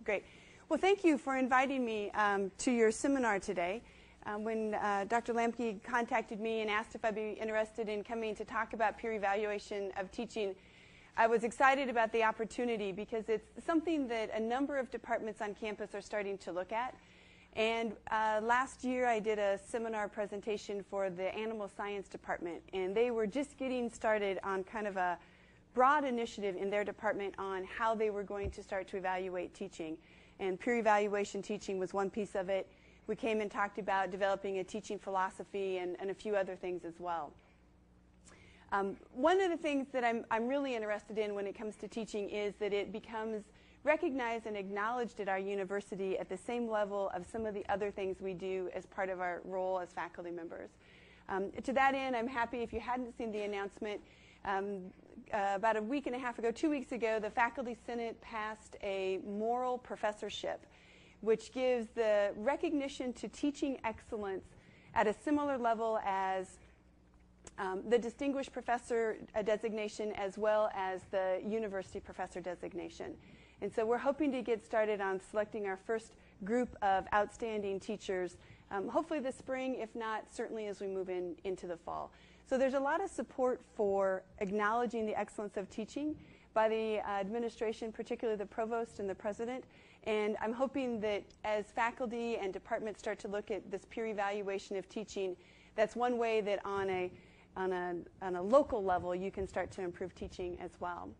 Great. Well, thank you for inviting me to your seminar today. When Dr. Lamke contacted me and asked if I'd be interested in coming to talk about peer evaluation of teaching, I was excited about the opportunity because it's something that a number of departments on campus are starting to look at. And last year I did a seminar presentation for the animal science department, and they were just getting started on kind of a broad initiative in their department on how they were going to start to evaluate teaching. And peer evaluation teaching was one piece of it. We came and talked about developing a teaching philosophy and a few other things as well. One of the things that I'm really interested in when it comes to teaching is that it becomes recognized and acknowledged at our university at the same level of some of the other things we do as part of our role as faculty members. To that end, I'm happy, if you hadn't seen the announcement, about a week and a half ago, 2 weeks ago, the Faculty Senate passed a moral professorship, which gives the recognition to teaching excellence at a similar level as the Distinguished Professor designation as well as the University Professor designation. And so we're hoping to get started on selecting our first group of outstanding teachers, hopefully this spring, if not, certainly as we move into the fall. So there's a lot of support for acknowledging the excellence of teaching by the administration, particularly the provost and the president. And I'm hoping that as faculty and departments start to look at this peer evaluation of teaching, that's one way that on a local level you can start to improve teaching as well.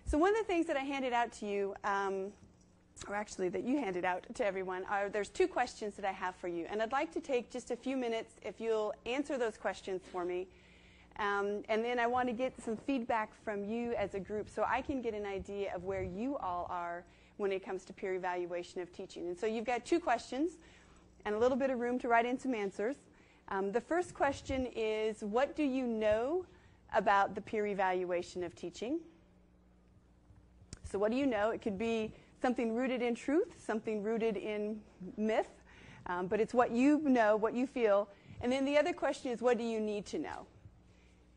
So one of the things that I handed out to you, or actually that you handed out to everyone, there's two questions that I have for you. And I'd like to take just a few minutes if you'll answer those questions for me. And then I want to get some feedback from you as a group so I can get an idea of where you all are when it comes to peer evaluation of teaching. And so you've got two questions and a little bit of room to write in some answers. The first question is, what do you know about the peer evaluation of teaching? So what do you know? It could be something rooted in truth, something rooted in myth, but it's what you know, what you feel. And then the other question is, what do you need to know?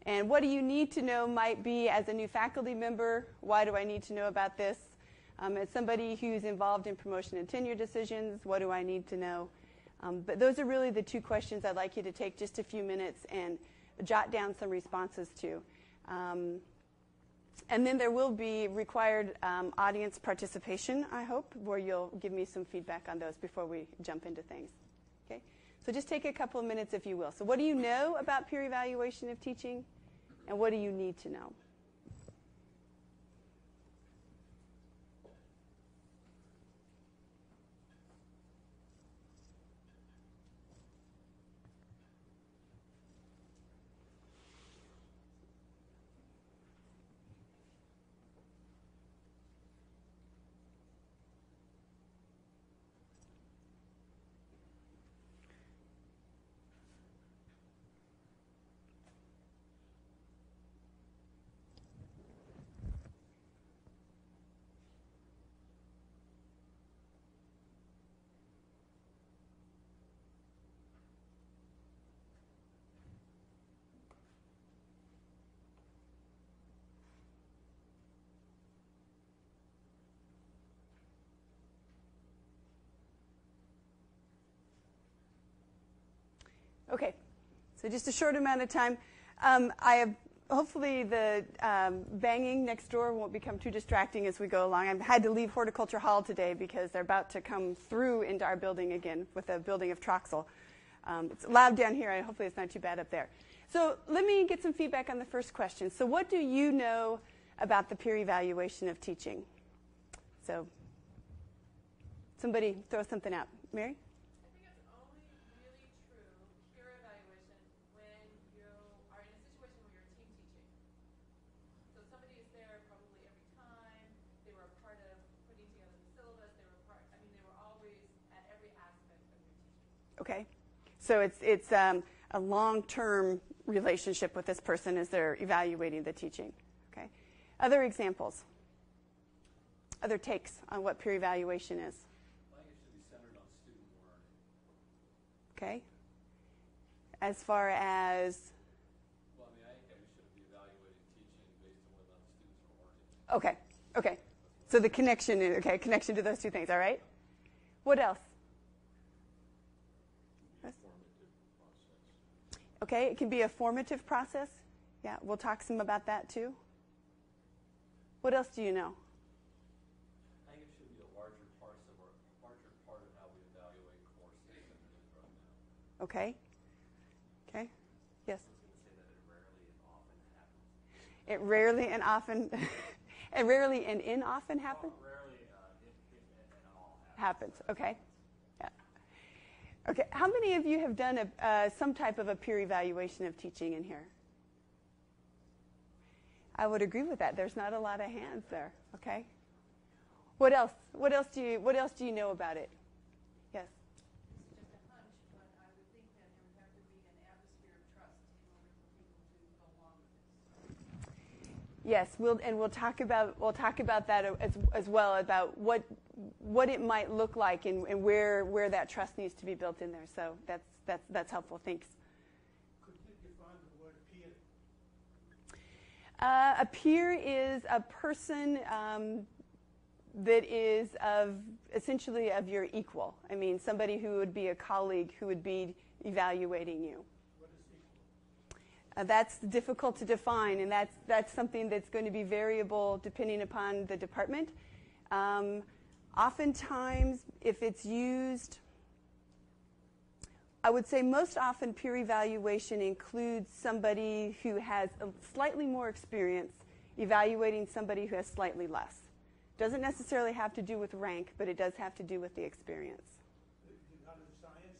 And what do you need to know might be, as a new faculty member, why do I need to know about this? As somebody who's involved in promotion and tenure decisions, what do I need to know? But those are really the two questions I'd like you to take just a few minutes and jot down some responses to. And then there will be required audience participation, I hope, where you'll give me some feedback on those before we jump into things. Okay? So just take a couple of minutes if you will. So what do you know about peer evaluation of teaching? And what do you need to know? Okay, so just a short amount of time. Hopefully the banging next door won't become too distracting as we go along. I've had to leave Horticulture Hall today because they're about to come through into our building again with the building of Troxel. It's loud down here, and hopefully it's not too bad up there. So let me get some feedback on the first question. So what do you know about the peer evaluation of teaching? So somebody throw something out. Mary? Okay, so it's a long-term relationship with this person as they're evaluating the teaching. Okay, other examples, other takes on what peer evaluation is. I think it should be centered on student learning. Okay, as far as. Well, I mean, I think we should be evaluating teaching based on whether or not the students are learning. Okay, So the connection, connection to those two things, all right? What else? Okay, it can be a formative process. Yeah, we'll talk some about that too. What else do you know? I think it should be a larger part of how we evaluate courses than it is right now. Okay. Okay. Yes. I was going to say that it rarely and often happens. It rarely and often, and rarely and in often happens? Rarely if and all happens. Okay. Yeah. Okay. How many of you have done some type of a peer evaluation of teaching in here? I would agree with that. There's not a lot of hands there. Okay. What else? What else do you know about it? Yes. It's just a hunch, but I would think that there would have to be an atmosphere of trust in order for people to go along with this. Yes, we'll talk about that as well, about what it might look like and where that trust needs to be built in there. So that's helpful. Thanks. Could you define the word peer? A peer is a person that is essentially of your equal. I mean, somebody who would be a colleague who would be evaluating you. What is equal? That's difficult to define, and that's something that's going to be variable depending upon the department. Oftentimes, if it's used, I would say most often peer evaluation includes somebody who has a slightly more experience evaluating somebody who has slightly less. Doesn't necessarily have to do with rank, but it does have to do with the experience. Regardless of science?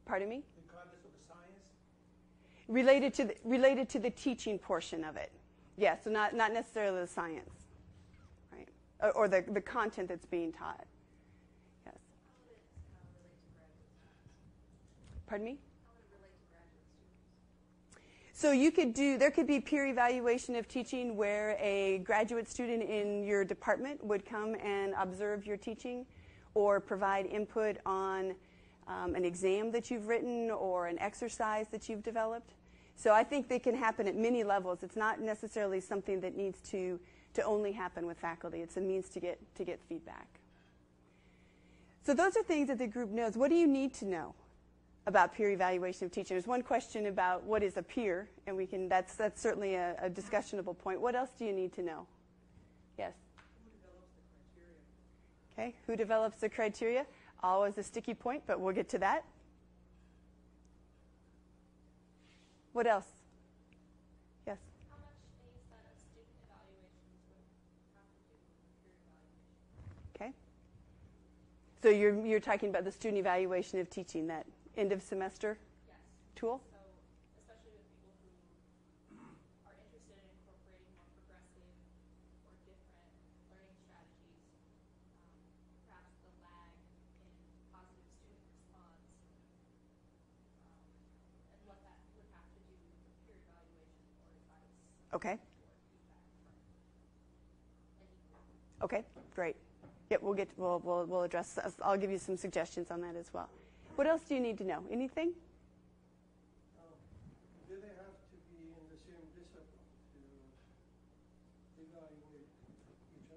Pardon me? Regardless of the science? Related to the teaching portion of it. Yeah, so not necessarily the science, right? Or the content that's being taught. Yes. How would it relate to graduate students? Pardon me? How would it relate to graduate students? So there could be peer evaluation of teaching where a graduate student in your department would come and observe your teaching or provide input on an exam that you've written or an exercise that you've developed. So I think they can happen at many levels. It's not necessarily something that needs to only happen with faculty. It's a means to get feedback. So those are things that the group knows. What do you need to know about peer evaluation of teaching? There's one question about what is a peer, and that's certainly a discussionable point. What else do you need to know? Yes? Who develops the criteria? Okay, who develops the criteria? Always a sticky point, but we'll get to that. What else? Yes? How much a set of student evaluations would have to do with peer evaluation? Okay. So you're talking about the student evaluation of teaching, that end of semester Yes. tool? So, especially with people who are interested in incorporating more progressive or different learning strategies, perhaps the lag in positive student response, and what that would have to do with the peer evaluation or advice Okay. or feedback from any group. Okay, great. Yep, we'll address. I'll give you some suggestions on that as well. What else do you need to know? Anything? Do they have to be in the same discipline to evaluate each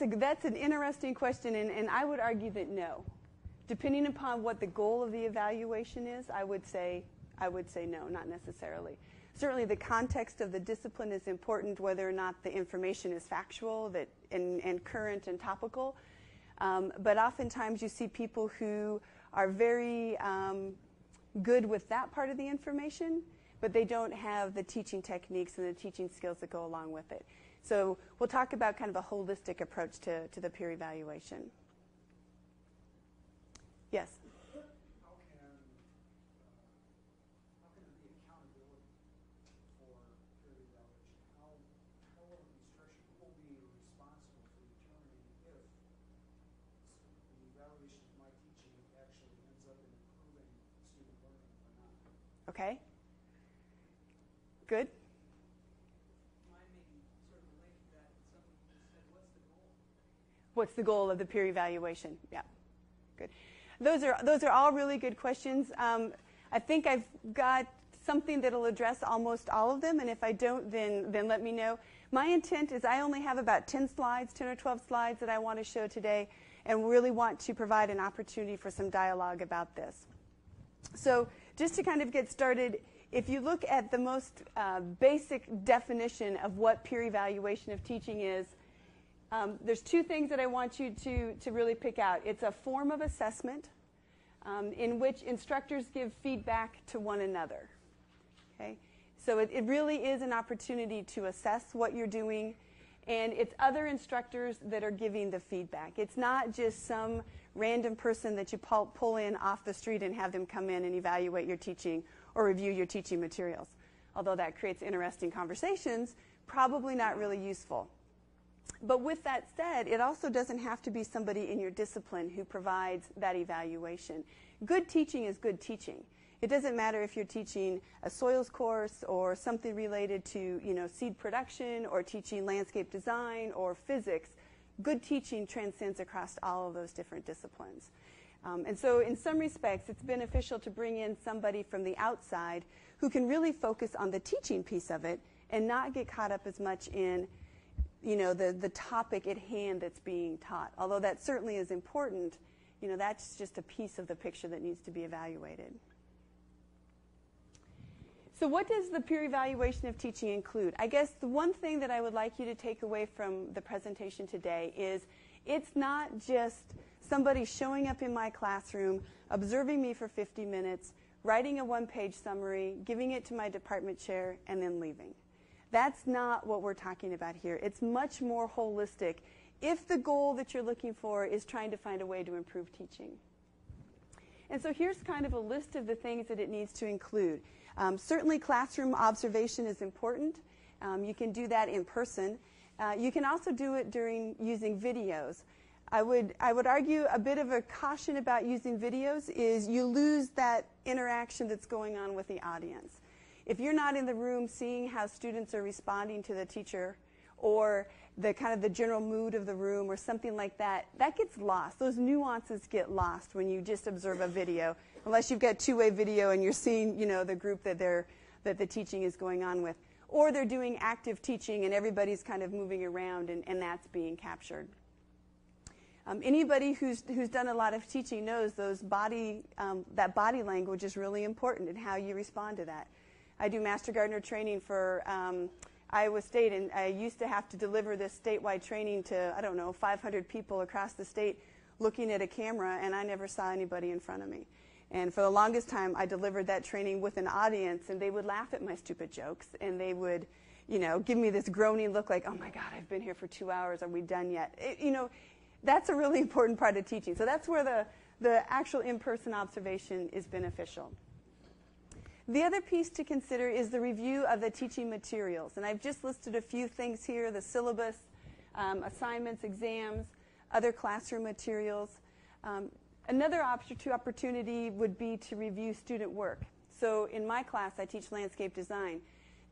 other? That's an interesting question, and I would argue that no. Depending upon what the goal of the evaluation is, I would say no, not necessarily. Certainly the context of the discipline is important, whether or not the information is factual and current and topical. But oftentimes you see people who are very good with that part of the information, but they don't have the teaching techniques and the teaching skills that go along with it. So we'll talk about kind of a holistic approach to the peer evaluation. Yes? How can there be accountability for peer evaluation? How will an instruction, who will be responsible for determining if the evaluation of my teaching actually ends up in improving student learning or not? Okay. Good. Mine may be sort of related to that. Somebody just said, what's the goal? What's the goal of the peer evaluation? Yeah. Good. Those are all really good questions. I think I've got something that will address almost all of them, and if I don't, then let me know. My intent is I only have about 10 or 12 slides that I want to show today, and really want to provide an opportunity for some dialogue about this. So just to kind of get started, if you look at the most basic definition of what peer evaluation of teaching is, there's two things that I want you to really pick out. It's a form of assessment in which instructors give feedback to one another. Okay? So it really is an opportunity to assess what you're doing, and it's other instructors that are giving the feedback. It's not just some random person that you pull in off the street and have them come in and evaluate your teaching or review your teaching materials. Although that creates interesting conversations, probably not really useful. But with that said, it also doesn't have to be somebody in your discipline who provides that evaluation. Good teaching is good teaching. It doesn't matter if you're teaching a soils course or something related to, seed production, or teaching landscape design or physics. Good teaching transcends across all of those different disciplines. And so in some respects, it's beneficial to bring in somebody from the outside who can really focus on the teaching piece of it and not get caught up as much in the topic at hand that's being taught. Although that certainly is important, that's just a piece of the picture that needs to be evaluated. So what does the peer evaluation of teaching include? I guess the one thing that I would like you to take away from the presentation today is it's not just somebody showing up in my classroom, observing me for 50 minutes, writing a one-page summary, giving it to my department chair, and then leaving. That's not what we're talking about here. It's much more holistic if the goal that you're looking for is trying to find a way to improve teaching. And so here's kind of a list of the things that it needs to include. Certainly classroom observation is important. You can do that in person. You can also do it during using videos. I would argue a bit of a caution about using videos is you lose that interaction that's going on with the audience. If you're not in the room seeing how students are responding to the teacher, or the kind of the general mood of the room or something like that, that gets lost. Those nuances get lost when you just observe a video, unless you've got two-way video and you're seeing, the group that the teaching is going on with. Or they're doing active teaching and everybody's kind of moving around and that's being captured. Anybody who's done a lot of teaching knows that body language is really important and how you respond to that. I do Master Gardener training for Iowa State, and I used to have to deliver this statewide training to, 500 people across the state looking at a camera, and I never saw anybody in front of me. And for the longest time, I delivered that training with an audience, and they would laugh at my stupid jokes, and they would, give me this groaning look like, oh my God, I've been here for 2 hours, are we done yet? That's a really important part of teaching. So that's where the actual in-person observation is beneficial. The other piece to consider is the review of the teaching materials. And I've just listed a few things here: the syllabus, assignments, exams, other classroom materials. Another opportunity would be to review student work. So in my class, I teach landscape design.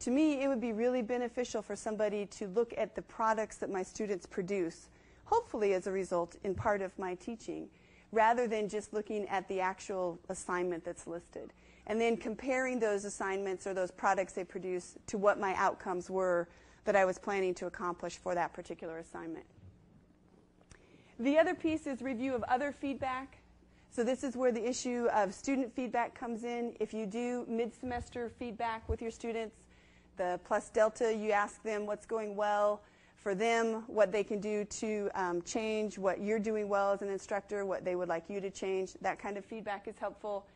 To me, it would be really beneficial for somebody to look at the products that my students produce, hopefully as a result in part of my teaching, rather than just looking at the actual assignment that's listed. And then comparing those assignments or those products they produce to what my outcomes were that I was planning to accomplish for that particular assignment. The other piece is review of other feedback. So this is where the issue of student feedback comes in. If you do mid-semester feedback with your students, the plus delta, you ask them what's going well for them, what they can do to change, what you're doing well as an instructor, what they would like you to change. That kind of feedback is helpful.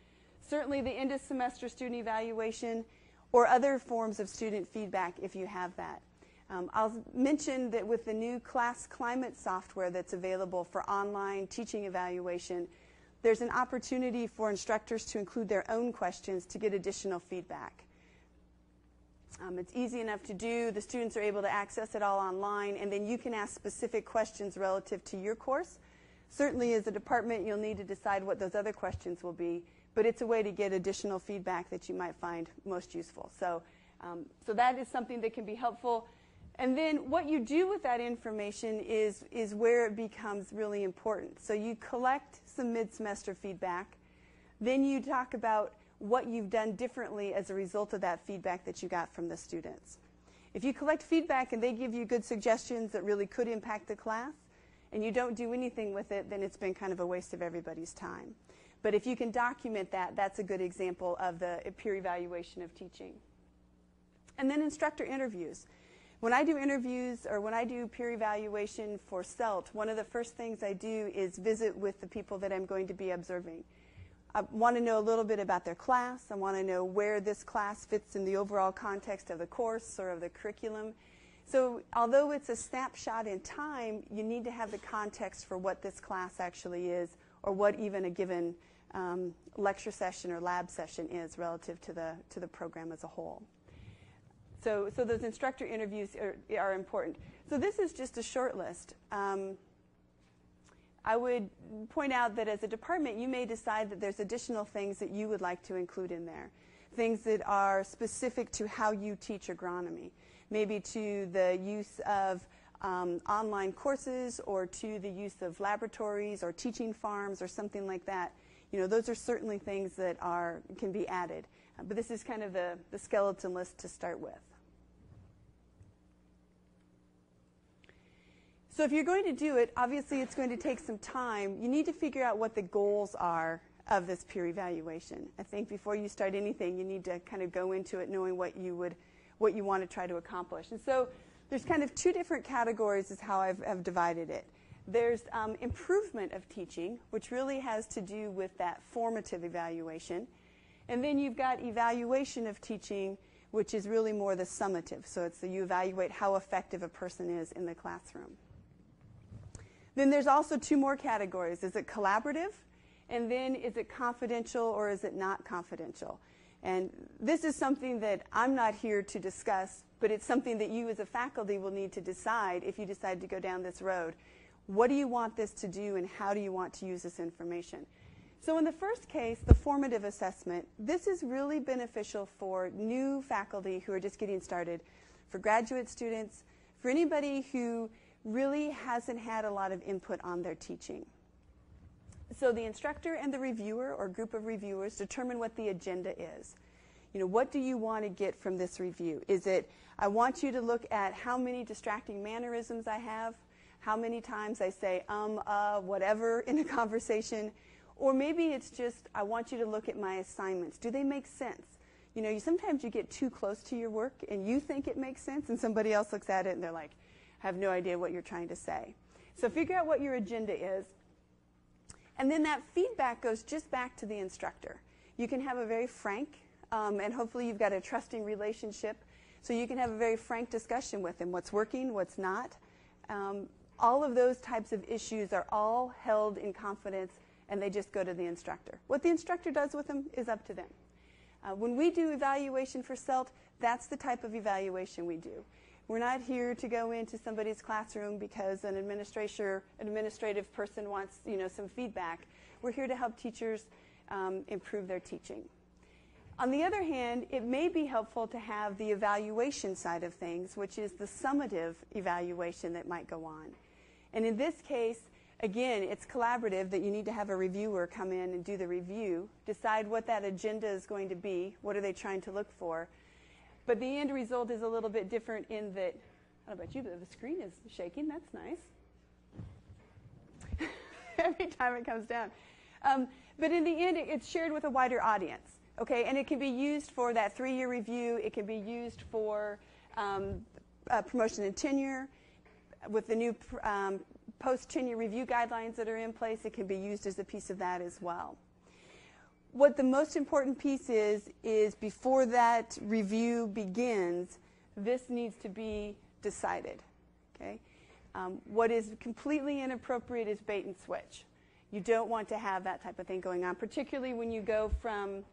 Certainly the end of semester student evaluation or other forms of student feedback if you have that. I'll mention that with the new class climate software that's available for online teaching evaluation, there's an opportunity for instructors to include their own questions to get additional feedback. It's easy enough to do. The students are able to access it all online, and then you can ask specific questions relative to your course. Certainly as a department, you'll need to decide what those other questions will be, but it's a way to get additional feedback that you might find most useful. So that is something that can be helpful. And then what you do with that information is where it becomes really important. So you collect some mid-semester feedback. Then you talk about what you've done differently as a result of that feedback that you got from the students. If you collect feedback and they give you good suggestions that really could impact the class, and you don't do anything with it, then it's been kind of a waste of everybody's time. But if you can document that, that's a good example of the peer evaluation of teaching. And then instructor interviews. When I do interviews or when I do peer evaluation for CELT, one of the first things I do is visit with the people that I'm going to be observing. I want to know a little bit about their class. I want to know where this class fits in the overall context of the course or of the curriculum. So although it's a snapshot in time, you need to have the context for what this class actually is or what even a given lecture session or lab session is relative to the program as a whole. So those instructor interviews are important. So this is just a short list. I would point out that as a department, you may decide that there's additional things that you would like to include in there, things that are specific to how you teach agronomy, maybe to the use of online courses or to the use of laboratories or teaching farms or something like that. You know, those are certainly things that can be added. But this is kind of the skeleton list to start with. So if you're going to do it, obviously it's going to take some time. You need to figure out what the goals are of this peer evaluation. I think before you start anything, you need to kind of go into it knowing what you want to try to accomplish. And so there's kind of two different categories is how I've divided it. There's improvement of teaching, which really has to do with that formative evaluation. And then you've got evaluation of teaching, which is really more the summative. So it's you evaluate how effective a person is in the classroom. Then there's also two more categories. Is it collaborative? And then is it confidential or is it not confidential? And this is something that I'm not here to discuss, but it's something that you as a faculty will need to decide if you decide to go down this road. What do you want this to do and how do you want to use this information? So in the first case, the formative assessment, this is really beneficial for new faculty who are just getting started, for graduate students, for anybody who really hasn't had a lot of input on their teaching. So the instructor and the reviewer or group of reviewers determine what the agenda is. You know, what do you want to get from this review? Is it, I want you to look at how many distracting mannerisms I have, how many times I say whatever in a conversation, or maybe it's just, I want you to look at my assignments. Do they make sense? You know, sometimes you get too close to your work and you think it makes sense and somebody else looks at it and they're like, I have no idea what you're trying to say. So figure out what your agenda is. And then that feedback goes just back to the instructor. You can have a very frank, and hopefully you've got a trusting relationship, so you can have a very frank discussion with them. What's working, what's not. All of those types of issues are all held in confidence, and they just go to the instructor. What the instructor does with them is up to them. When we do evaluation for CELT, that's the type of evaluation we do. We're not here to go into somebody's classroom because an administrative person wants, some feedback. We're here to help teachers improve their teaching. On the other hand, it may be helpful to have the evaluation side of things, which is the summative evaluation that might go on. And in this case, again, it's collaborative that you need to have a reviewer come in and do the review, decide what that agenda is going to be, what are they trying to look for. But the end result is a little bit different in that, I don't know about you, but the screen is shaking. That's nice. Every time it comes down. But in the end, it's shared with a wider audience. Okay, and it can be used for that 3-year review. It can be used for promotion and tenure. With the new post-tenure review guidelines that are in place, it can be used as a piece of that as well. What the most important piece is before that review begins, this needs to be decided. Okay? What is completely inappropriate is bait and switch. You don't want to have that type of thing going on, particularly when you go from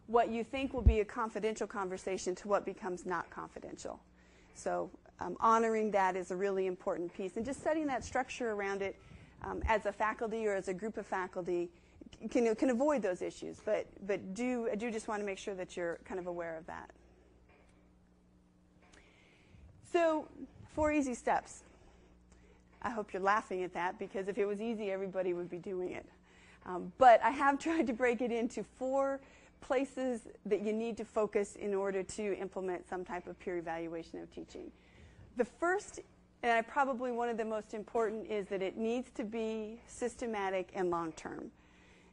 what you think will be a confidential conversation to what becomes not confidential. So honoring that is a really important piece. And just setting that structure around it as a faculty or as a group of faculty can avoid those issues. But I do just want to make sure that you're kind of aware of that. So 4 easy steps. I hope you're laughing at that, because if it was easy, everybody would be doing it. But I have tried to break it into 4 places that you need to focus in order to implement some type of peer evaluation of teaching. The first, and probably one of the most important, is that it needs to be systematic and long-term.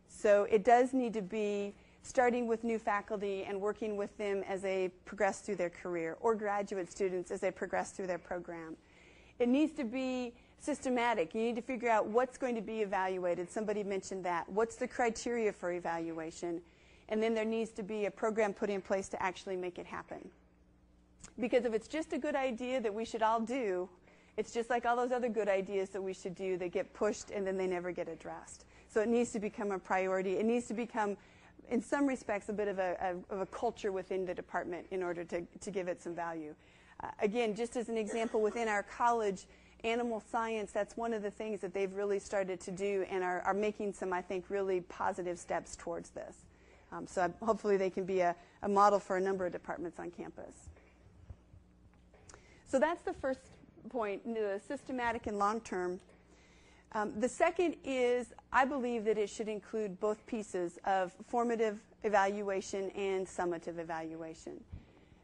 So it does need to be starting with new faculty and working with them as they progress through their career, or graduate students as they progress through their program. It needs to be systematic. You need to figure out what's going to be evaluated. Somebody mentioned that. What's the criteria for evaluation? And then there needs to be a program put in place to actually make it happen. Because if it's just a good idea that we should all do, it's just like all those other good ideas that we should do that get pushed and then they never get addressed. So it needs to become a priority. It needs to become, in some respects, a bit of a culture within the department in order to give it some value. Again, just as an example, within our college, animal science, that's one of the things that they've really started to do and are making some, I think, really positive steps towards this. So hopefully they can be a model for a number of departments on campus. So that's the first point, the systematic and long-term. The second is, I believe that it should include both pieces of formative evaluation and summative evaluation.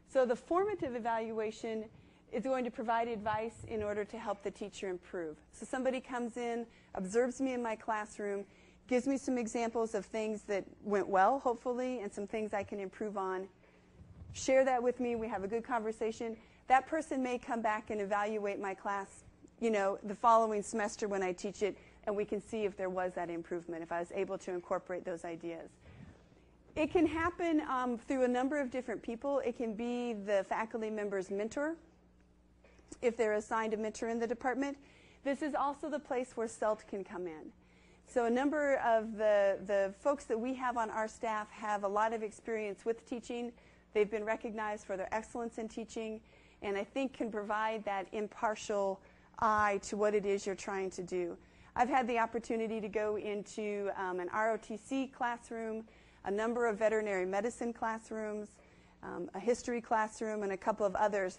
So the formative evaluation is going to provide advice in order to help the teacher improve. So somebody comes in, observes me in my classroom, gives me some examples of things that went well, hopefully, and some things I can improve on. Share that with me. We have a good conversation. That person may come back and evaluate my class, the following semester when I teach it, and we can see if there was that improvement, if I was able to incorporate those ideas. It can happen through a number of different people. It can be the faculty member's mentor, if they're assigned a mentor in the department. This is also the place where CELT can come in. So a number of the folks that we have on our staff have a lot of experience with teaching. They've been recognized for their excellence in teaching, and I think can provide that impartial eye to what it is you're trying to do. I've had the opportunity to go into an ROTC classroom, a number of veterinary medicine classrooms, a history classroom, and a couple of others.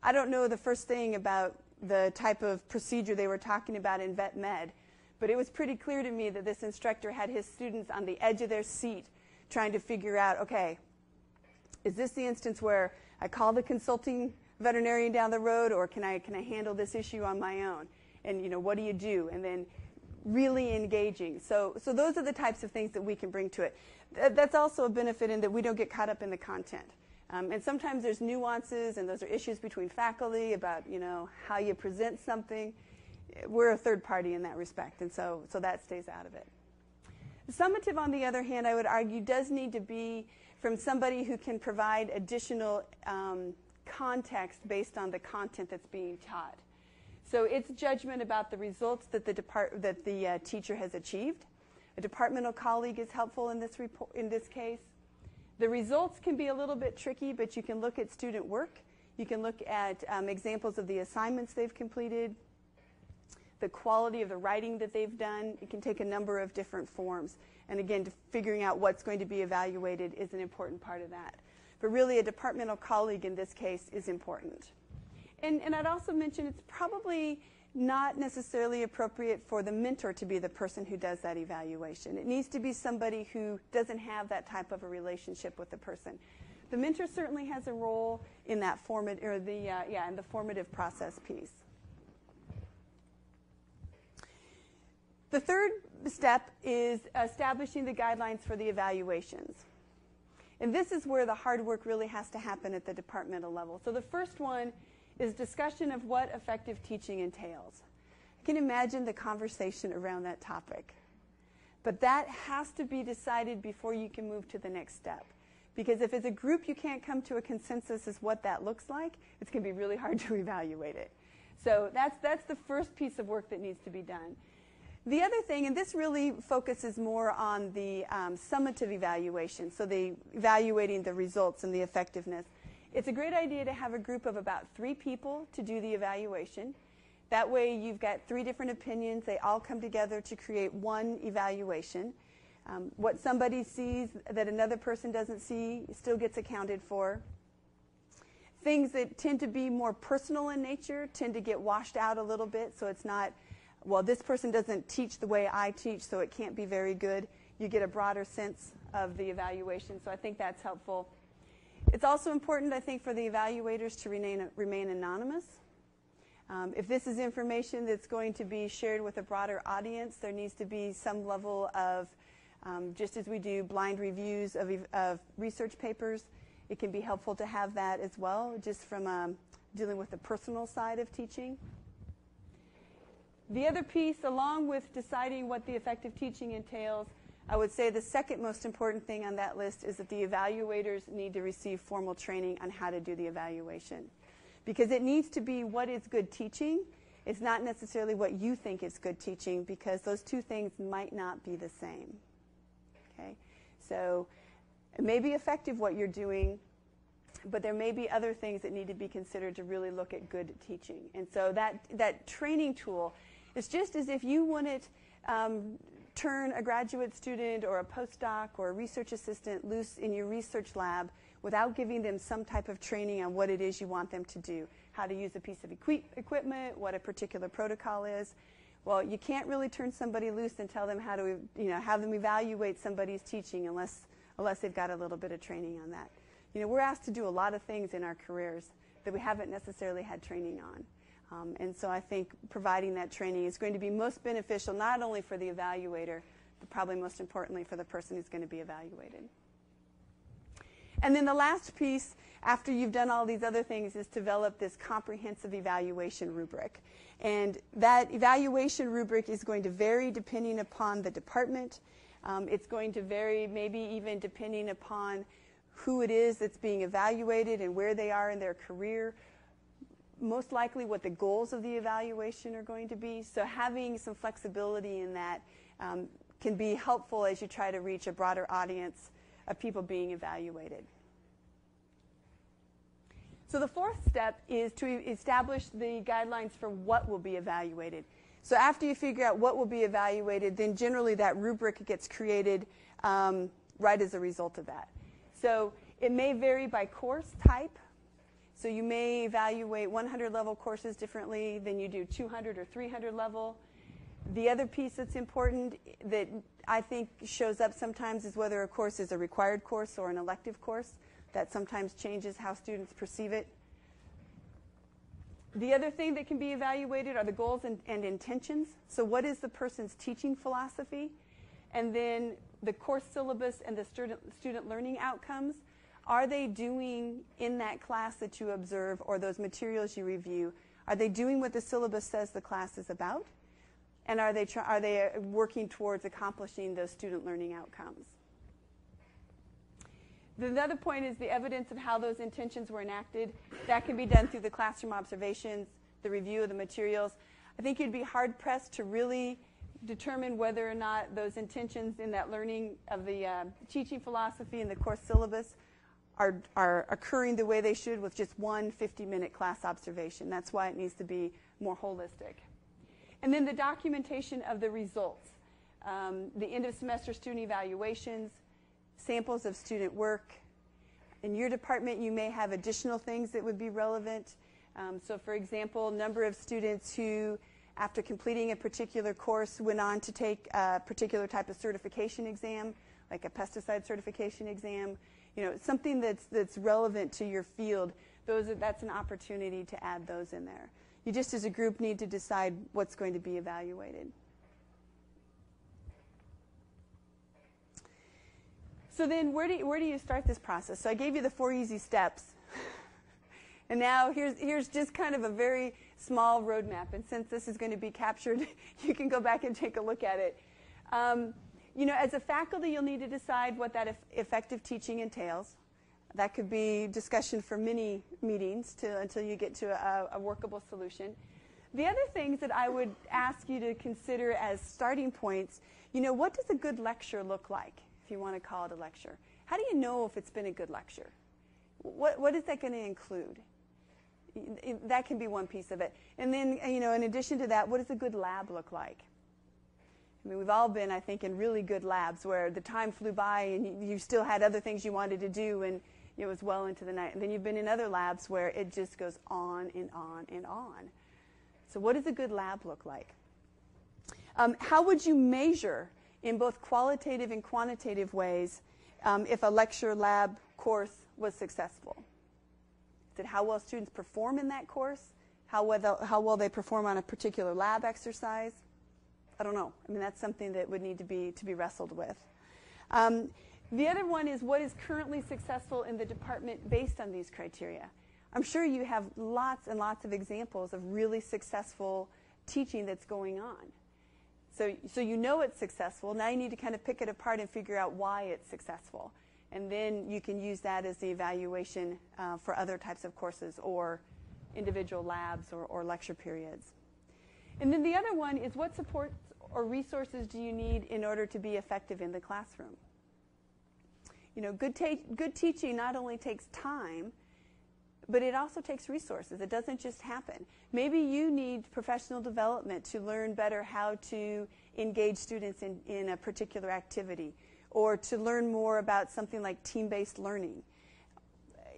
I don't know the first thing about the type of procedure they were talking about in vet med, but it was pretty clear to me that this instructor had his students on the edge of their seat trying to figure out, okay, is this the instance where I call the consulting veterinarian down the road, or can I handle this issue on my own? And what do you do? And then really engaging. So those are the types of things that we can bring to it. That's also a benefit in that we don't get caught up in the content. And sometimes there's nuances, and those are issues between faculty about how you present something. We're a third party in that respect, and so that stays out of it. Summative, on the other hand, I would argue does need to be from somebody who can provide additional context based on the content that's being taught. So it's judgment about the results that the teacher has achieved. A departmental colleague is helpful in this case. The results can be a little bit tricky, but you can look at student work. You can look at examples of the assignments they've completed, the quality of the writing that they've done. It can take a number of different forms. And again, figuring out what's going to be evaluated is an important part of that. But really, a departmental colleague in this case is important. And I'd also mention it's probably not necessarily appropriate for the mentor to be the person who does that evaluation. It needs to be somebody who doesn't have that type of a relationship with the person. The mentor certainly has a role in that in the formative process piece. The third step is establishing the guidelines for the evaluations. And this is where the hard work really has to happen at the departmental level. So the first one is discussion of what effective teaching entails. I can imagine the conversation around that topic. But that has to be decided before you can move to the next step. Because if as a group you can't come to a consensus as what that looks like, it's going to be really hard to evaluate it. So that's the first piece of work that needs to be done. The other thing, and this really focuses more on the summative evaluation, so the evaluating the results and the effectiveness. It's a great idea to have a group of about 3 people to do the evaluation. That way you've got 3 different opinions. They all come together to create one evaluation. What somebody sees that another person doesn't see still gets accounted for. Things that tend to be more personal in nature tend to get washed out a little bit, so it's not, well, this person doesn't teach the way I teach, so it can't be very good. you get a broader sense of the evaluation. So I think that's helpful. It's also important, I think, for the evaluators to remain anonymous. If this is information that's going to be shared with a broader audience, there needs to be some level of, just as we do blind reviews of research papers, it can be helpful to have that as well, just from dealing with the personal side of teaching. The other piece, along with deciding what the effective teaching entails, I would say the second most important thing on that list is that the evaluators need to receive formal training on how to do the evaluation. Because it needs to be what is good teaching. It's not necessarily what you think is good teaching, because those two things might not be the same. Okay? So it may be effective what you're doing, but there may be other things that need to be considered to really look at good teaching. And so that training tool is just as if you wouldn't turn a graduate student or a postdoc or a research assistant loose in your research lab without giving them some type of training on what it is you want them to do, how to use a piece of equipment, what a particular protocol is. Well, you can't really turn somebody loose and tell them how to, have them evaluate somebody's teaching unless they've got a little bit of training on that. We're asked to do a lot of things in our careers that we haven't necessarily had training on. And so I think providing that training is going to be most beneficial, not only for the evaluator, but probably most importantly for the person who's going to be evaluated. And then the last piece, after you've done all these other things, is develop this comprehensive evaluation rubric. And that evaluation rubric is going to vary depending upon the department. It's going to vary maybe even depending upon who it is that's being evaluated and where they are in their career. Most likely what the goals of the evaluation are going to be. So having some flexibility in that can be helpful as you try to reach a broader audience of people being evaluated. So the fourth step is to establish the guidelines for what will be evaluated. So after you figure out what will be evaluated, then generally that rubric gets created right as a result of that. So it may vary by course type. So you may evaluate 100-level courses differently than you do 200 or 300-level. The other piece that's important that I think shows up sometimes is whether a course is a required course or an elective course. That sometimes changes how students perceive it. The other thing that can be evaluated are the goals and intentions. So what is the person's teaching philosophy? And then the course syllabus and the student learning outcomes. Are they doing in that class that you observe or those materials you review, are they doing what the syllabus says the class is about? And are they working towards accomplishing those student learning outcomes? The other point is the evidence of how those intentions were enacted. That can be done through the classroom observations, the review of the materials. I think you'd be hard-pressed to really determine whether or not those intentions in that learning of the teaching philosophy and the course syllabus are occurring the way they should with just one 50-minute class observation. That's why it needs to be more holistic. And then the documentation of the results. The end-of-semester student evaluations, samples of student work. In your department, you may have additional things that would be relevant. So, for example, number of students who, after completing a particular course, went on to take a particular type of certification exam, like a pesticide certification exam. Something that's relevant to your field. That's an opportunity to add those in there. You just, as a group, need to decide what's going to be evaluated. So then where do you start this process? So I gave you the 4 easy steps. And now here's just kind of a very small roadmap. And since this is going to be captured, you can go back and take a look at it. As a faculty, you'll need to decide what that effective teaching entails. That could be discussion for many meetings until you get to a workable solution. The other things that I would ask you to consider as starting points, what does a good lecture look like, if you want to call it a lecture? How do you know if it's been a good lecture? What is that going to include? That can be one piece of it. And then, in addition to that, what does a good lab look like? I mean, we've all been, I think, in really good labs where the time flew by and you still had other things you wanted to do and it was well into the night. And then you've been in other labs where it just goes on and on and on. So what does a good lab look like? How would you measure in both qualitative and quantitative ways if a lecture lab course was successful. Is it how well students perform in that course? How well they perform on a particular lab exercise? I don't know. I mean, that's something that would need to be wrestled with. The other one is what is currently successful in the department based on these criteria. I'm sure you have lots and lots of examples of really successful teaching that's going on. So you know it's successful. Now you need to kind of pick it apart and figure out why it's successful. And then you can use that as the evaluation for other types of courses or individual labs or lecture periods. And then the other one is what supports or resources do you need in order to be effective in the classroom? You know, good teaching not only takes time, but it also takes resources. It doesn't just happen. Maybe you need professional development to learn better how to engage students in a particular activity, or to learn more about something like team-based learning.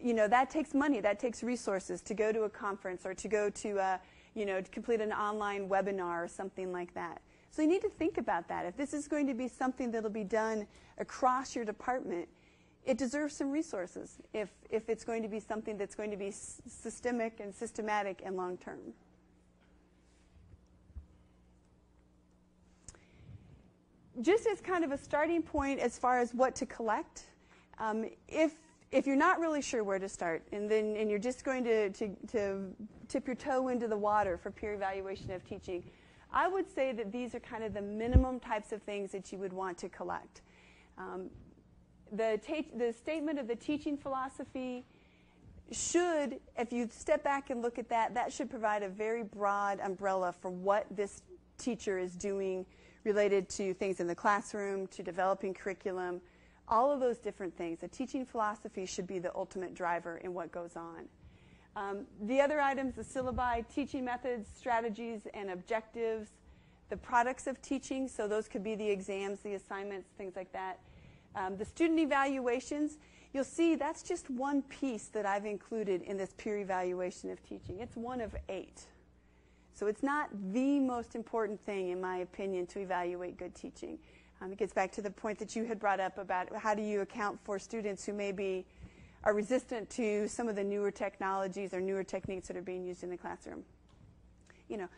You know, that takes money, that takes resources to go to a conference or to go to, to complete an online webinar or something like that. So you need to think about that. If this is going to be something that will be done across your department, it deserves some resources if it's going to be something that's going to be systemic and systematic and long-term. Just as kind of a starting point as far as what to collect, if you're not really sure where to start and you're just going to tip your toe into the water for peer evaluation of teaching, I would say that these are kind of the minimum types of things that you would want to collect. The statement of the teaching philosophy should, if you step back and look at that, that should provide a very broad umbrella for what this teacher is doing related to things in the classroom, to developing curriculum, all of those different things. The teaching philosophy should be the ultimate driver in what goes on. The other items, the syllabi, teaching methods, strategies, and objectives, the products of teaching, so those could be the exams, the assignments, things like that. The student evaluations, you'll see that's just one piece that I've included in this peer evaluation of teaching. It's one of 8. So it's not the most important thing, in my opinion, to evaluate good teaching. It gets back to the point that you had brought up about how do you account for students who maybe are resistant to some of the newer technologies or newer techniques that are being used in the classroom. You know,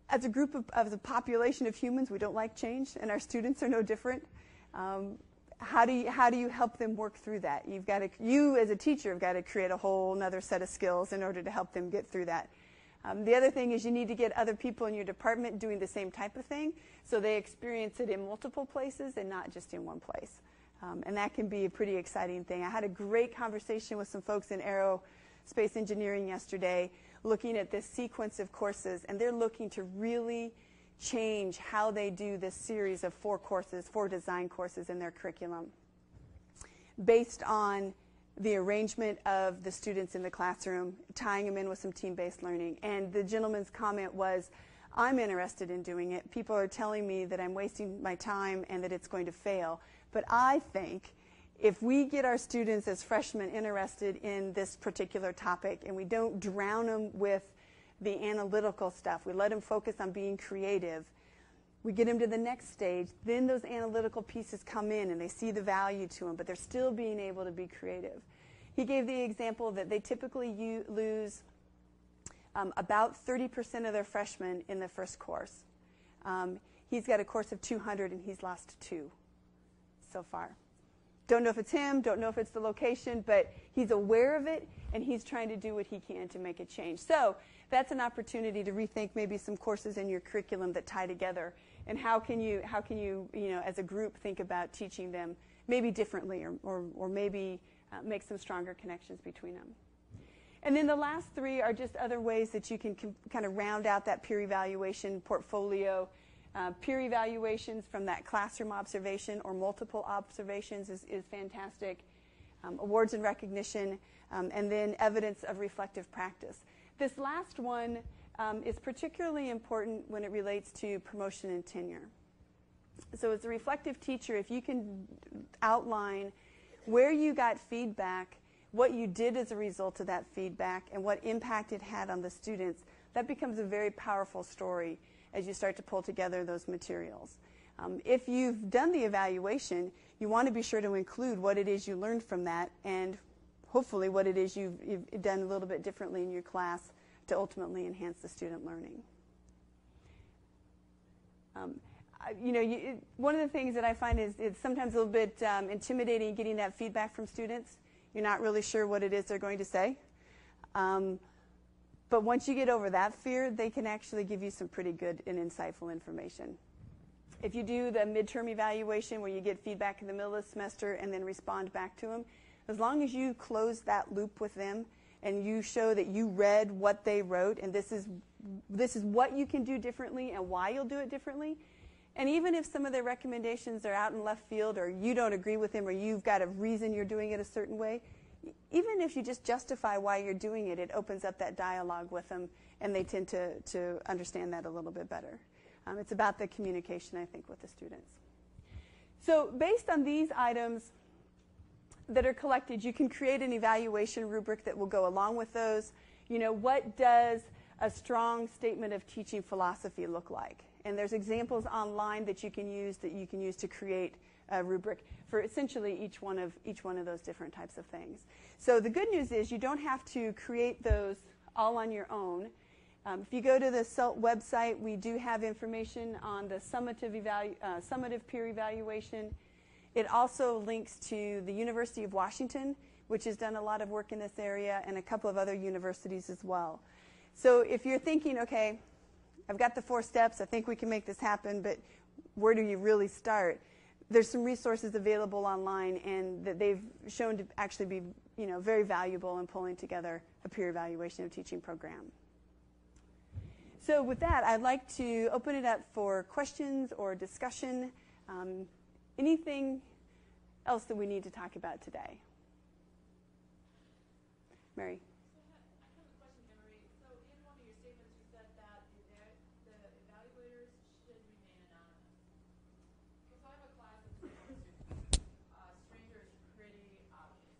as a group of the population of humans, we don't like change, and our students are no different. How do you help them work through that? You as a teacher have got to create a whole other set of skills in order to help them get through that. The other thing is you need to get other people in your department doing the same type of thing so they experience it in multiple places and not just in one place. And that can be a pretty exciting thing. I had a great conversation with some folks in aerospace engineering yesterday looking at this sequence of courses, and they're looking to really change how they do this series of 4 design courses in their curriculum based on the arrangement of the students in the classroom, tying them in with some team-based learning. And the gentleman's comment was, I'm interested in doing it. People are telling me that I'm wasting my time and that it's going to fail. But I think if we get our students as freshmen interested in this particular topic and we don't drown them with the analytical stuff, we let them focus on being creative, we get them to the next stage, then those analytical pieces come in and they see the value to them, but they're still being able to be creative. He gave the example that they typically lose about 30% of their freshmen in the first course. He's got a course of 200 and he's lost 2 so far. Don't know if it's him, don't know if it's the location, but he's aware of it and he's trying to do what he can to make a change. So that's an opportunity to rethink maybe some courses in your curriculum that tie together, and how can you as a group think about teaching them maybe differently or maybe make some stronger connections between them. And then the last 3 are just other ways that you can kind of round out that peer evaluation portfolio. Peer evaluations from that classroom observation or multiple observations is fantastic. Awards and recognition, and then evidence of reflective practice. This last one is particularly important when it relates to promotion and tenure. So as a reflective teacher, if you can outline where you got feedback, what you did as a result of that feedback, and what impact it had on the students, that becomes a very powerful story as you start to pull together those materials. If you've done the evaluation, you want to be sure to include what it is you learned from that and hopefully what it is you've done a little bit differently in your class to ultimately enhance the student learning. One of the things that I find is it's sometimes a little bit intimidating getting that feedback from students. You're not really sure what it is they're going to say. But once you get over that fear, they can actually give you some pretty good and insightful information. If you do the midterm evaluation where you get feedback in the middle of the semester and then respond back to them, as long as you close that loop with them and you show that you read what they wrote and this is what you can do differently and why you'll do it differently, and even if some of their recommendations are out in left field or you don't agree with them or you've got a reason you're doing it a certain way, even if you just justify why you're doing it, it opens up that dialogue with them and they tend to understand that a little bit better. It's about the communication, I think, with the students. So based on these items that are collected, you can create an evaluation rubric that will go along with those. What does a strong statement of teaching philosophy look like? And there's examples online that you can use to create a rubric for essentially each one of those different types of things. So the good news is you don't have to create those all on your own. If you go to the CELT website, we do have information on the summative peer evaluation. It also links to the University of Washington, which has done a lot of work in this area, and a couple of other universities as well. So if you're thinking, okay, I've got the 4 steps, I think we can make this happen, but where do you really start? There's some resources available online and that they've shown to actually be very valuable in pulling together a peer evaluation of teaching program. So with that, I'd like to open it up for questions or discussion. Anything else that we need to talk about today? Mary? I have a question, Emery. So in one of your statements, you said that the evaluators should remain anonymous. So I have a class of students. Stranger is pretty obvious.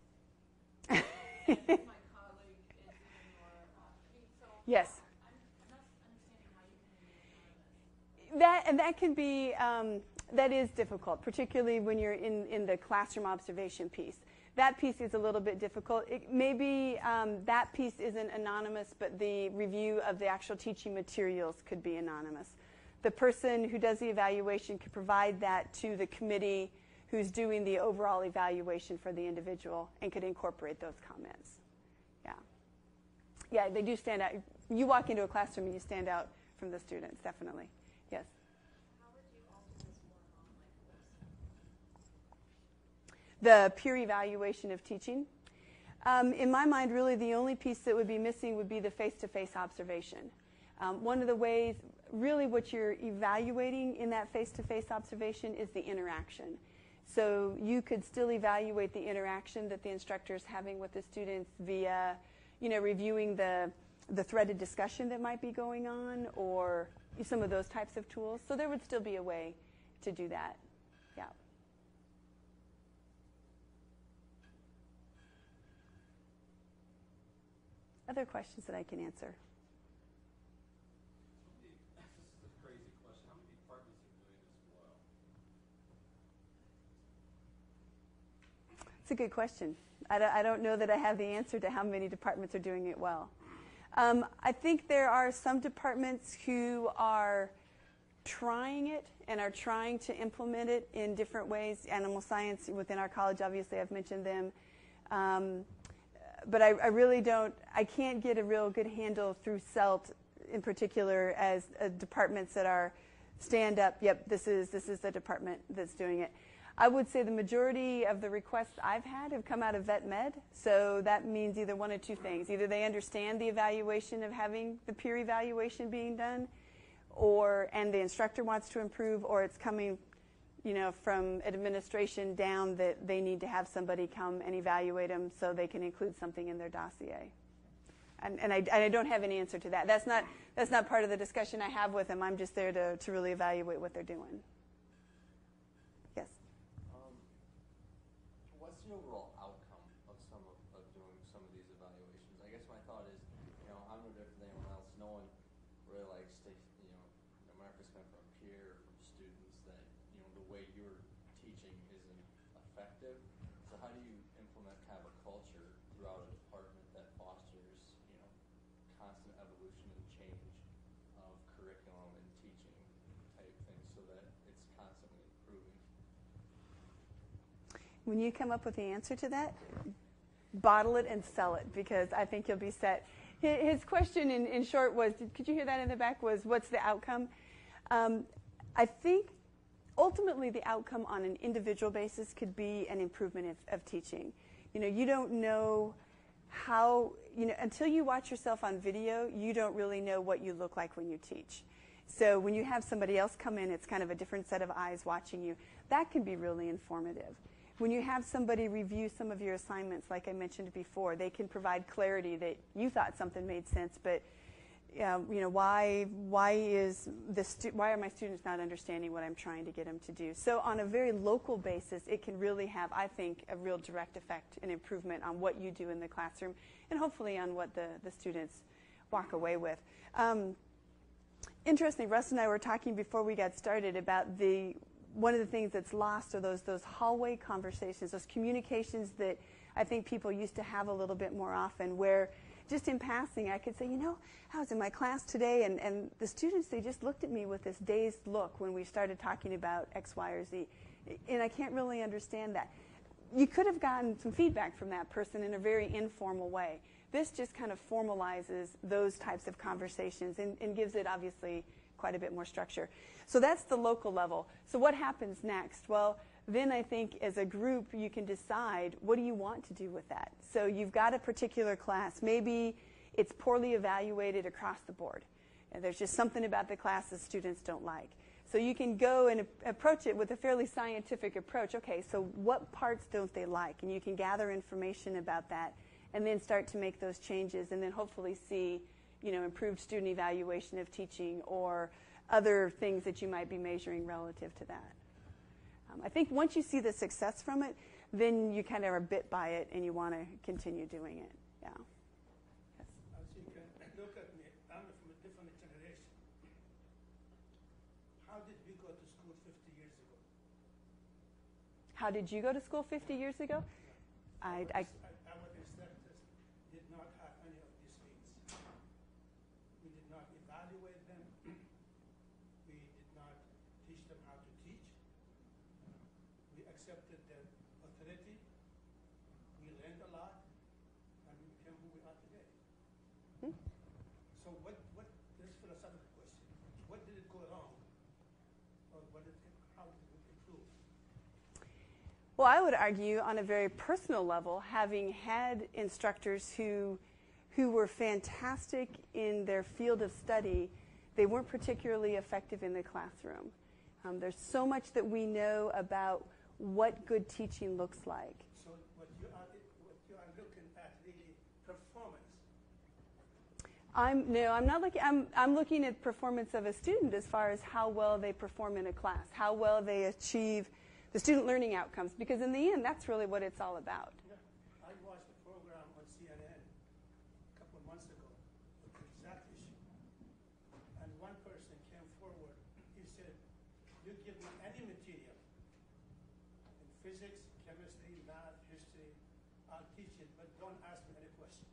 And my colleague is even more keen. So Yes. I'm not understanding how you can remain anonymous. That can be, that is difficult, particularly when you're in the classroom observation piece. That piece is a little bit difficult. Maybe that piece isn't anonymous, but the review of the actual teaching materials could be anonymous. The person who does the evaluation could provide that to the committee who's doing the overall evaluation for the individual and could incorporate those comments. Yeah, they do stand out. You walk into a classroom and you stand out from the students, definitely. Yes? How would you alter this for an online course? The peer evaluation of teaching. In my mind, really the only piece that would be missing would be the face-to-face observation. One of the ways, really what you're evaluating in that face-to-face observation is the interaction. So you could still evaluate the interaction that the instructor is having with the students via, reviewing the threaded discussion that might be going on or some of those types of tools. So there would still be a way to do that. Yeah. Other questions that I can answer? This is a crazy question. How many departments are doing this well? It's a good question. I don't know that I have the answer to how many departments are doing it well. I think there are some departments who are trying it and are trying to implement it in different ways. Animal science within our college, obviously, I've mentioned them. But I really I can't get a real good handle through CELT in particular as departments that are stand up, yep, this is the department that's doing it. I would say the majority of the requests I've had have come out of vet med, so that means either one of two things. Either they understand the evaluation of having the peer evaluation being done, and the instructor wants to improve, or it's coming from administration down that they need to have somebody come and evaluate them so they can include something in their dossier. And I don't have an answer to that. That's not part of the discussion I have with them. I'm just there to really evaluate what they're doing. Yes? What's the overall outcome of doing some of these evaluations? I guess my thought is, I'm no different than anyone else. No one really likes to, no matter if it's coming from a peer or from students, that effective. So how do you implement kind of a culture throughout a department that fosters, constant evolution and change of curriculum and teaching type things so that it's constantly improving? When you come up with the answer to that, bottle it and sell it, because I think you'll be set. His question in short was, could you hear that in the back, was what's the outcome? I think ultimately the outcome on an individual basis could be an improvement of teaching. You don't know how, until you watch yourself on video, you don't really know what you look like when you teach. So when you have somebody else come in, it's kind of a different set of eyes watching you. That can be really informative. When you have somebody review some of your assignments, like I mentioned before, they can provide clarity that you thought something made sense, but why are my students not understanding what I'm trying to get them to do? So on a very local basis, it can really have, I think, a real direct effect and improvement on what you do in the classroom, and hopefully on what the students walk away with. Interestingly, Russ and I were talking before we got started about one of the things that's lost are those hallway conversations, those communications that I think people used to have a little bit more often, where just in passing I could say, I was in my class today, and the students, they just looked at me with this dazed look when we started talking about X, Y, or Z, and I can't really understand that. You could have gotten some feedback from that person in a very informal way. This just kind of formalizes those types of conversations and gives it, obviously, quite a bit more structure. So that's the local level. So what happens next? Well, then I think as a group you can decide, what do you want to do with that? So you've got a particular class. Maybe it's poorly evaluated across the board, and there's just something about the class that students don't like. So you can go and approach it with a fairly scientific approach. Okay, so what parts don't they like? And you can gather information about that and then start to make those changes, and then hopefully see improved student evaluation of teaching or other things that you might be measuring relative to that. I think once you see the success from it, then you kind of are bit by it and you want to continue doing it. Yeah. Yes. As you can look at me, I'm from a different generation. How did we go to school 50 years ago? How did you go to school 50 years ago? Our instructors did not have any of these things. We did not evaluate them. We did not teach them how to teach. We accepted their authority. We learned a lot, and we became who we are today. So this is a philosophical question. What did it go wrong? Or how did it improve? Well, I would argue on a very personal level, having had instructors who were fantastic in their field of study, they weren't particularly effective in the classroom. There's so much that we know about what good teaching looks like. So what you are looking at really performance. I'm not looking. I'm looking at performance of a student as far as how well they perform in a class, how well they achieve the student learning outcomes, because in the end, that's really what it's all about. Yeah. I watched a program on CNN a couple of months ago with the exact issue. And one person came forward. He said, you give me any material in physics, chemistry, math, history, I'll teach it, but don't ask me any question.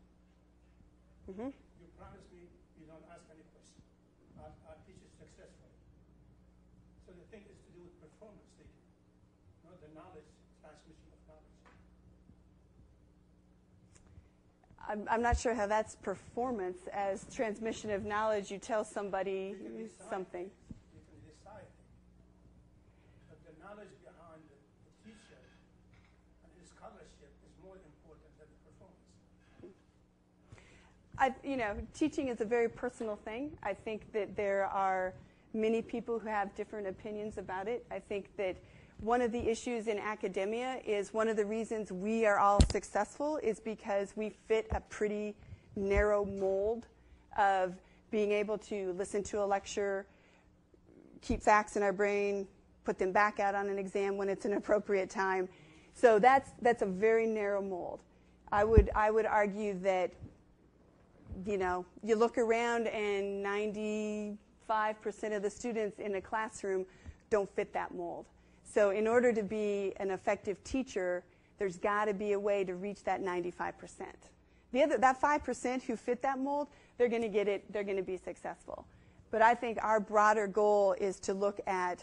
Mm-hmm. You promise me you don't ask any question. I'll teach it successfully. So the thing is to do with performance thinking. The knowledge, transmission of knowledge. I'm not sure how that's performance as transmission of knowledge. You tell somebody something. You can decide. But the knowledge behind the teacher and his scholarship is more important than the performance. Teaching is a very personal thing. I think that there are many people who have different opinions about it. I think that one of the issues in academia is one of the reasons we are all successful is because we fit a pretty narrow mold of being able to listen to a lecture, keep facts in our brain, put them back out on an exam when it's an appropriate time. So that's a very narrow mold. I would argue that, you look around and 95% of the students in a classroom don't fit that mold. So in order to be an effective teacher, there's got to be a way to reach that 95%. That 5% who fit that mold, they're going to get it, they're going to be successful. But I think our broader goal is to look at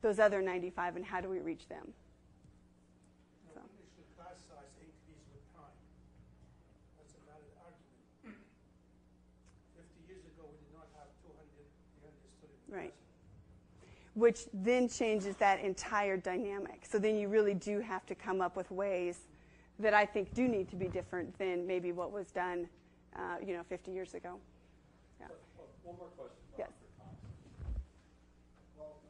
those other 95 and how do we reach them. So. Initially, class size increased with time. That's a valid argument. 50 years ago, we did not have 200, 300 students. Right. Which then changes that entire dynamic. So then you really do have to come up with ways that I think do need to be different than maybe what was done, 50 years ago. Yeah. One more question. Yes. Well,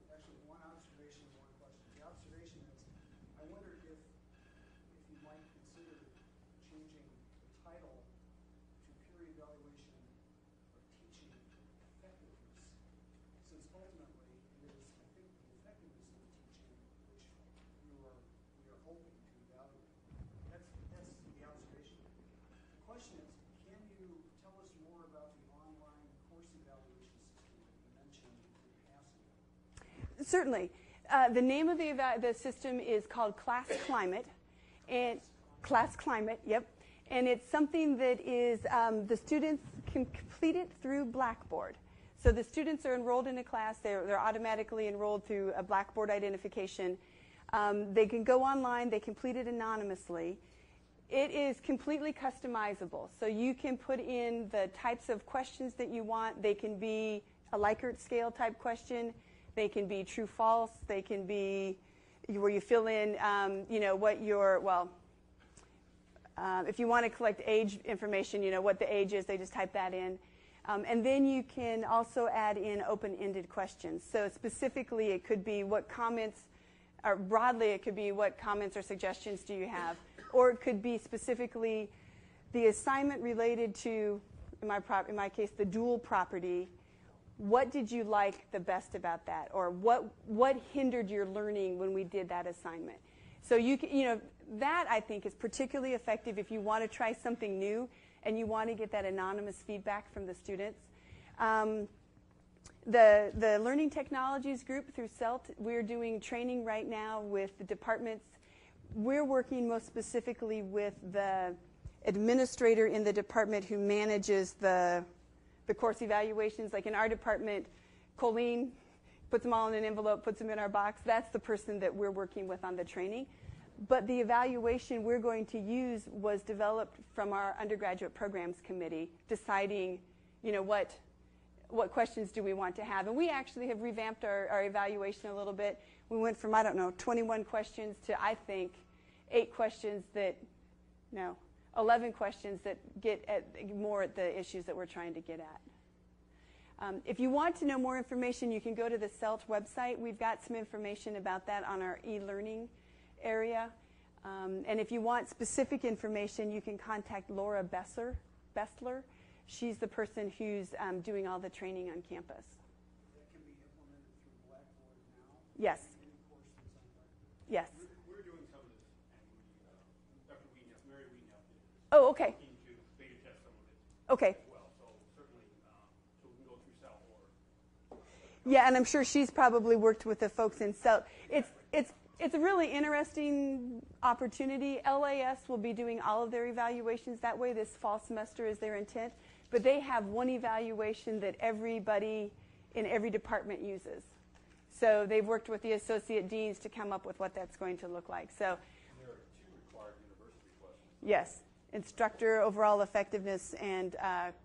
actually, one observation and one question. The observation is, I wonder if you might consider changing the title to peer evaluation of teaching effectiveness, since ultimately it is, I think, the effectiveness of teaching which we are hoping to evaluate. That's the observation. The question is, can you tell us more about the online course evaluation system that you mentioned in passing? Certainly. The name of the system is called Class Climate. And Class Climate, yep. And it's something that is, the students can complete it through Blackboard. So the students are enrolled in a class. They're automatically enrolled through a Blackboard identification. They can go online. They complete it anonymously. It is completely customizable. So you can put in the types of questions that you want. They can be a Likert scale type question. They can be true, false. They can be where you fill in, what your, if you want to collect age information, what the age is, they just type that in. And then you can also add in open-ended questions. So specifically, it could be what comments, or broadly, it could be what comments or suggestions do you have. Or it could be specifically the assignment related to, in my case, the dual property. What did you like the best about that? Or what hindered your learning when we did that assignment? So that I think is particularly effective if you want to try something new and you want to get that anonymous feedback from the students. The Learning Technologies group through CELT, we're doing training right now with the departments. We're working most specifically with the administrator in the department who manages the course evaluations. Like in our department, Colleen puts them all in an envelope, puts them in our box. That's the person that we're working with on the training. But the evaluation we're going to use was developed from our undergraduate programs committee, deciding, what questions do we want to have. And we actually have revamped our evaluation a little bit. We went from, 21 questions to, I think, 11 questions that get more at the issues that we're trying to get at. If you want to know more information, you can go to the CELT website. We've got some information about that on our e-learning area. And if you want specific information, you can contact Laura Bessler. She's the person who's doing all the training on campus. That can be implemented through Blackboard now? Yes. Any course that's on Blackboard? Yes. We're doing some of this, and Dr. Wienhoff, Mary Wienhoff did this. Oh, okay. Looking to beta test some of it Okay. as well. So certainly, so we can go through CELT or. Yeah, and I'm sure she's probably worked with the folks in CELT. It's a really interesting opportunity. LAS will be doing all of their evaluations that way. This fall semester is their intent. But they have one evaluation that everybody in every department uses. So they've worked with the associate deans to come up with what that's going to look like. So There are 2 required university questions. yes, instructor overall effectiveness and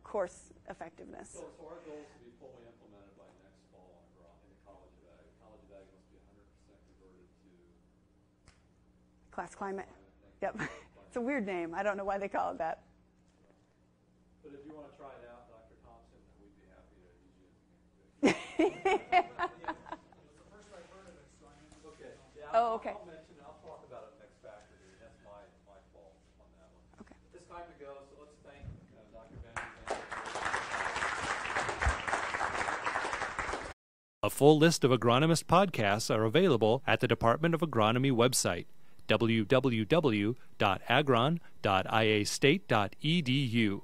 course effectiveness. So our goal is to be fully implemented by next fall in the College of Ag. College of Ag must be 100% converted to Class Climate. Yep. It's a weird name. I don't know why they call it that. But if you want to try it out, Dr. Thompson, we'd be happy to use you as a candidate. It's the first I've heard of it, so I'm Okay. Yeah, Oh, okay. I'll talk about it next factor here. That's my fault on that one. Okay. It's time to go, so let's thank Dr. Vanderzanden. A full list of agronomist podcasts are available at the Department of Agronomy website, www.agron.iastate.edu.